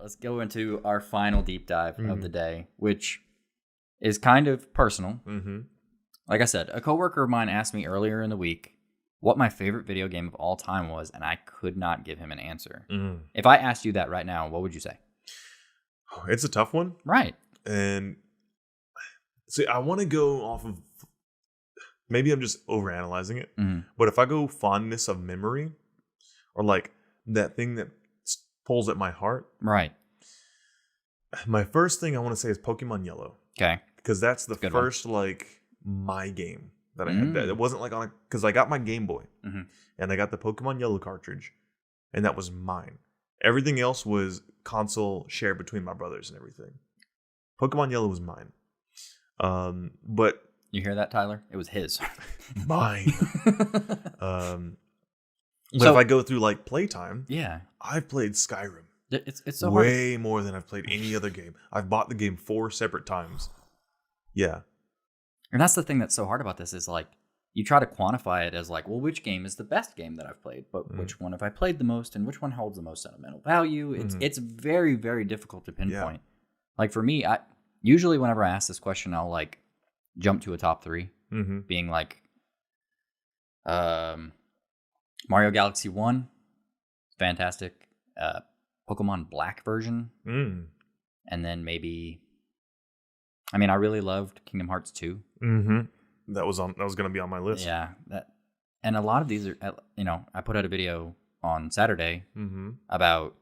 let's go into our final deep dive of the day, which is kind of personal. Mm-hmm. Like I said, a coworker of mine asked me earlier in the week what my favorite video game of all time was, and I could not give him an answer. Mm. If I asked you that right now, what would you say? It's a tough one. Right. And see, I want to go off of, maybe I'm just overanalyzing it, but if I go fondness of memory, or like that thing that pulls at my heart. Right. My first thing I want to say is Pokemon Yellow. Okay. Because that's the first, like, my game that I had. That it wasn't like on a, because I got my Game Boy and I got the Pokemon Yellow cartridge, and that was mine. Everything else was console shared between my brothers and everything. Pokemon Yellow was mine. But you hear that, Tyler? It was his. Mine. But if I go through like playtime, I've played Skyrim. It's so way more than I've played any other game. I've bought the game 4 separate times. Yeah. And that's the thing that's so hard about this is like, you try to quantify it as like, well, which game is the best game that I've played? But which one have I played the most and which one holds the most sentimental value? It's very, very difficult to pinpoint. Yeah. Like for me, I usually whenever I ask this question, I'll like jump to a top 3, being like Mario Galaxy 1, fantastic. Pokemon Black version. And then maybe, I mean, I really loved Kingdom Hearts 2. That was going to be on my list. Yeah. And a lot of these are, I put out a video on Saturday about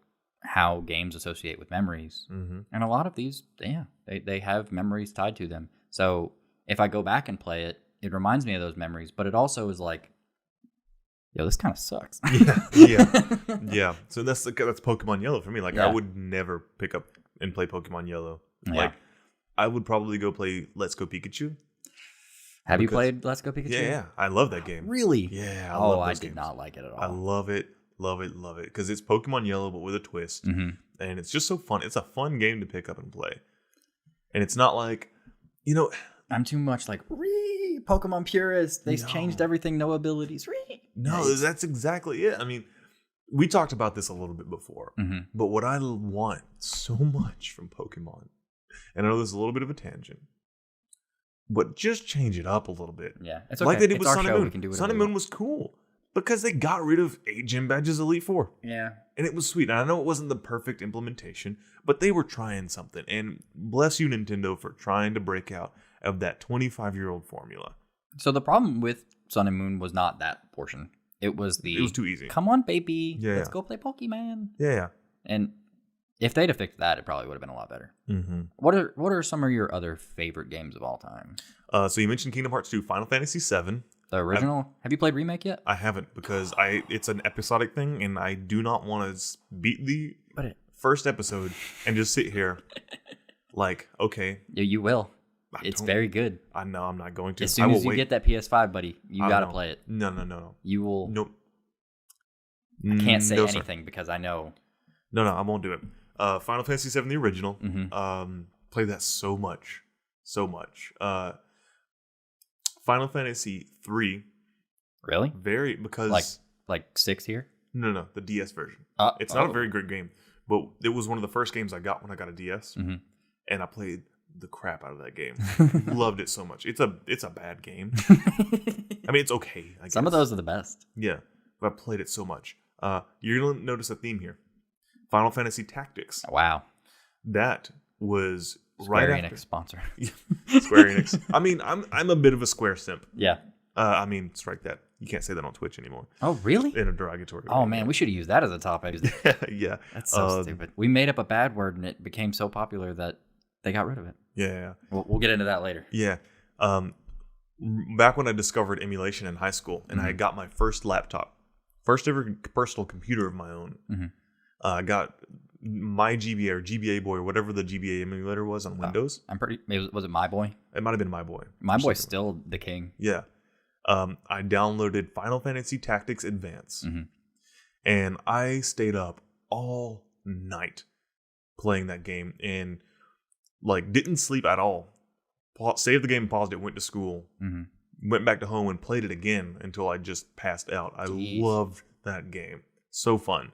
how games associate with memories. And a lot of these, they have memories tied to them. So if I go back and play it, it reminds me of those memories, but it also is like, yo, this kind of sucks. Yeah. So that's Pokemon Yellow for me. Like, I would never pick up and play Pokemon Yellow. Like, I would probably go play Let's Go Pikachu. Have you played Let's Go Pikachu? Yeah. I love that game. Really? Yeah. I did not like it at all. I love it. Love it. Love it. Because it's Pokemon Yellow, but with a twist. And it's just so fun. It's a fun game to pick up and play. And it's not like, I'm too much like, Pokemon purist. They changed everything. No abilities. No, that's exactly it. I mean, we talked about this a little bit before, but what I want so much from Pokemon, and I know this is a little bit of a tangent, but just change it up a little bit. Yeah, it's okay. Like they did with our Sun show. and We can do Moon. Sun and Moon was cool because they got rid of 8 gym badges Elite Four. Yeah. And it was sweet. And I know it wasn't the perfect implementation, but they were trying something. And bless you, Nintendo, for trying to break out of that 25-year-old formula. So the problem with Sun and Moon was not that portion. It was too easy. Come on, baby. Let's go play Pokemon. Yeah. And if they'd have fixed that, it probably would have been a lot better. What are some of your other favorite games of all time? So you mentioned Kingdom Hearts 2, Final Fantasy 7. The original? Have you played Remake yet? I haven't because it's an episodic thing, and I do not want to beat the first episode and just sit here like, okay. Yeah, you will. It's very good. I know I'm not going to. As soon as you get that PS5, buddy, you got to play it. No. You will. Nope. I can't say anything because I know. No, I won't do it. Final Fantasy 7, the original. Played that so much. Final Fantasy 3. Really? Because like 6 here? No, the DS version. It's not a very great game, but it was one of the first games I got when I got a DS, and I played the crap out of that game. Loved it so much. It's a bad game. I mean, it's okay. I guess. Some of those are the best. Yeah, but I played it so much. You're gonna notice a theme here. Final Fantasy Tactics. Wow, that was Square right Enix after sponsor. Square Enix. I mean, I'm a bit of a Square simp. Yeah. I mean, strike that. You can't say that on Twitch anymore. Oh, really? In a derogatory way. Oh, man, we should have used that as a topic. Yeah. That's so stupid. We made up a bad word, and it became so popular that they got rid of it. Yeah. We'll get into that later. Yeah. Back when I discovered emulation in high school, and I got my first laptop, first ever personal computer of my own, I got my GBA or GBA Boy or whatever the GBA emulator was on Windows. Was it My Boy? It might have been My Boy. My Boy's still the king. Yeah. I downloaded Final Fantasy Tactics Advance, and I stayed up all night playing that game and like didn't sleep at all. Saved the game, paused it, went to school, went back to home and played it again until I just passed out. I loved that game. So fun.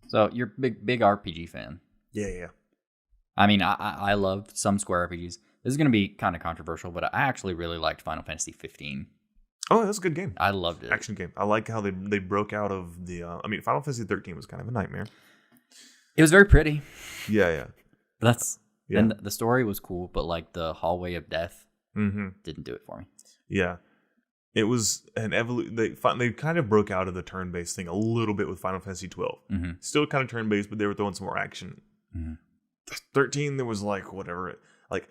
So you're a big RPG fan. Yeah. I mean, I love some Square RPGs. This is going to be kind of controversial, but I actually really liked Final Fantasy 15. Oh, that's a good game. I loved it. Action game. I like how they broke out of the. Final Fantasy 13 was kind of a nightmare. It was very pretty. Yeah. And the story was cool, but like the hallway of death didn't do it for me. Yeah. It was an evolution. They kind of broke out of the turn-based thing a little bit with Final Fantasy 12. Still kind of turn-based, but they were throwing some more action. 13, there was like whatever. Like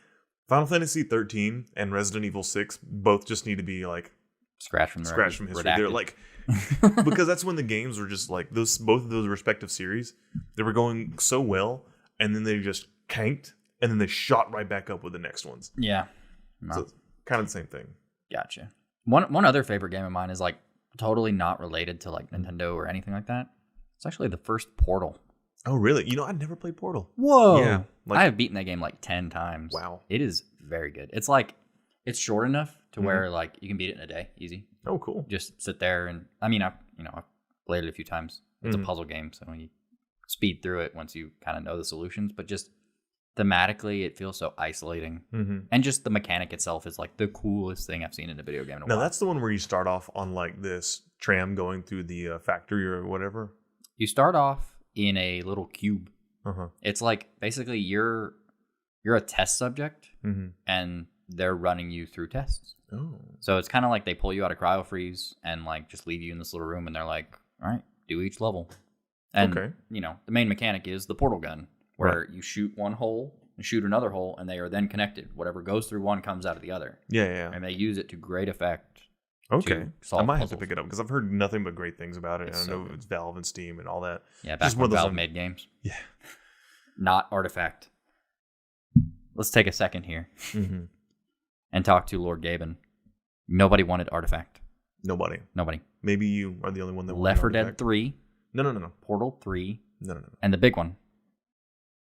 Final Fantasy 13 and Resident Evil 6 both just need to be like scratch from history. Redacted. They're like because that's when the games were just like both of those respective series. They were going so well, and then they just canked, and then they shot right back up with the next ones. Yeah, so it's kind of the same thing. Gotcha. One other favorite game of mine is like totally not related to like Nintendo or anything like that. It's actually the first Portal. Oh, really? You know, I never played Portal. Whoa. Yeah. I have beaten that game like 10 times. Wow. It is very good. It's like, it's short enough to where like you can beat it in a day. Easy. Oh, cool. Just sit there and, I mean, I've played it a few times. It's a puzzle game. So you speed through it once you kind of know the solutions, but just thematically, it feels so isolating. And just the mechanic itself is like the coolest thing I've seen in a video game in a while. Now, that's the one where you start off on like this tram going through the factory or whatever. You start off in a little cube. It's like basically you're a test subject and they're running you through tests. Oh. So it's kind of like they pull you out of cryo freeze and like just leave you in this little room and they're like, all right, do each level. And, the main mechanic is the portal gun where you shoot one hole and shoot another hole and they are then connected. Whatever goes through one comes out of the other. Yeah. And they use it to great effect. Okay. I might have to puzzles. pick it up because I've heard nothing but great things about it. It's and I so know good. it's Valve and Steam and all that. Yeah, back when Valve made games. Yeah. Not Artifact. Let's take a second here and talk to Lord Gaben. Nobody wanted Artifact. Nobody. Maybe you are the only one that wanted Left 4 Artifact. Dead 3. No. Portal 3. No. And the big one,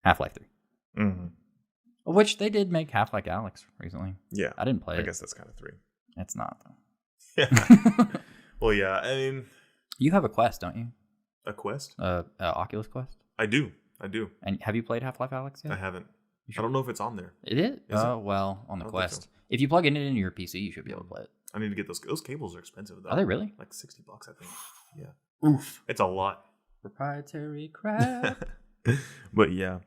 Half-Life 3. Which they did make Half-Life Alyx recently. Yeah. I didn't play it. I guess that's kind of 3. It's not, though. Yeah. Well, yeah. I mean, You have a Quest, don't you? a Quest? Oculus Quest? I do. And have you played Half-Life Alyx yet? I haven't. I don't know if it's on there. It is? Is it? Well, on the I don't think Quest. so. If you plug it into your PC, you should be able to play it. I need to get those. Those cables are expensive though. Are they really? Like $60, I think. Yeah. Oof. It's a lot. Proprietary crap. But yeah.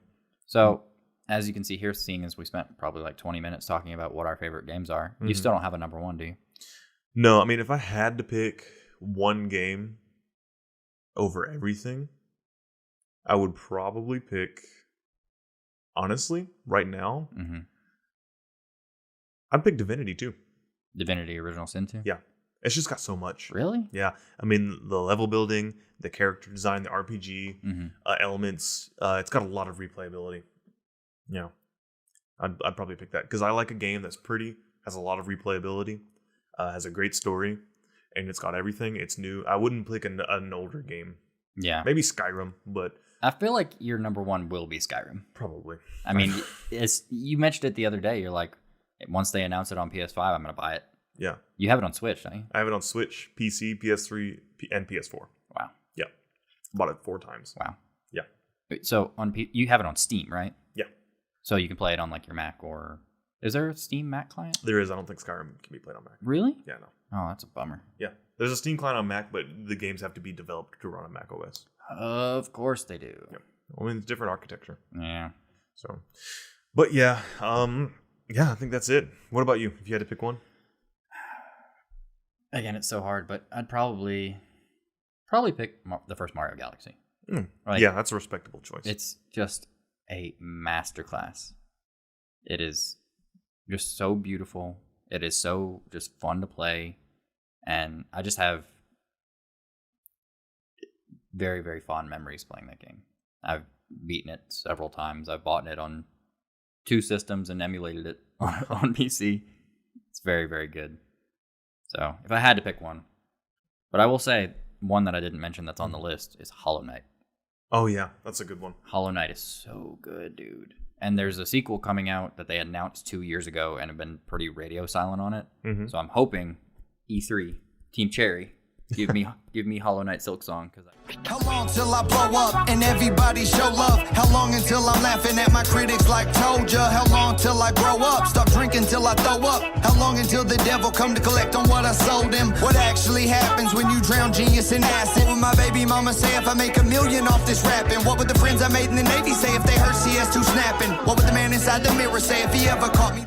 So, as you can see here, seeing as we spent probably like 20 minutes talking about what our favorite games are, you still don't have a number one, do you? No, I mean, if I had to pick one game over everything, I would probably pick, honestly, right now, I'd pick Divinity 2. Divinity Original Sin 2? Yeah. It's just got so much. Really? Yeah. I mean, the level building, the character design, the RPG elements, it's got a lot of replayability. Yeah. I'd probably pick that because I like a game that's pretty, has a lot of replayability, has a great story, and it's got everything. It's new. I wouldn't pick an older game. Yeah. Maybe Skyrim, but I feel like your number one will be Skyrim. probably. I mean, you mentioned it the other day. You're like, once they announce it on PS5, I'm going to buy it. Yeah. You have it on Switch, don't you? I have it on Switch, PC, PS3, and PS4. Wow. Yeah. Bought it 4 times. Wow. Yeah. So you have it on Steam, right? Yeah. So you can play it on like your Mac or... Is there a Steam Mac client? There is. I don't think Skyrim can be played on Mac. Really? Yeah, no. Oh, that's a bummer. Yeah. There's a Steam client on Mac, but the games have to be developed to run on Mac OS. Of course they do. Yeah. I mean, it's different architecture. Yeah. So, but yeah, I think that's it. What about you? If you had to pick one? Again, it's so hard, but I'd probably pick the first Mario Galaxy. Like, yeah, that's a respectable choice. It's just a masterclass. It is just so beautiful. It is so just fun to play. And I just have very, very fond memories playing that game. I've beaten it several times. I've bought it on 2 systems and emulated it on PC. It's very, very good. So if I had to pick one, but I will say one that I didn't mention that's on the list is Hollow Knight. Oh yeah, that's a good one. Hollow Knight is so good, dude. And there's a sequel coming out that they announced 2 years ago and have been pretty radio silent on it. So I'm hoping E3, Team Cherry, Give me Hollow Knight Silk Song. How long till I blow up and everybody show love? How long until I'm laughing at my critics like told ya? How long till I grow up? Stop drinking till I throw up? How long until the devil come to collect on what I sold him? What actually happens when you drown genius in acid? What would my baby mama say if I make $1 million off this rapping? What would the friends I made in the Navy say if they heard CS2 snapping? What would the man inside the mirror say if he ever caught me?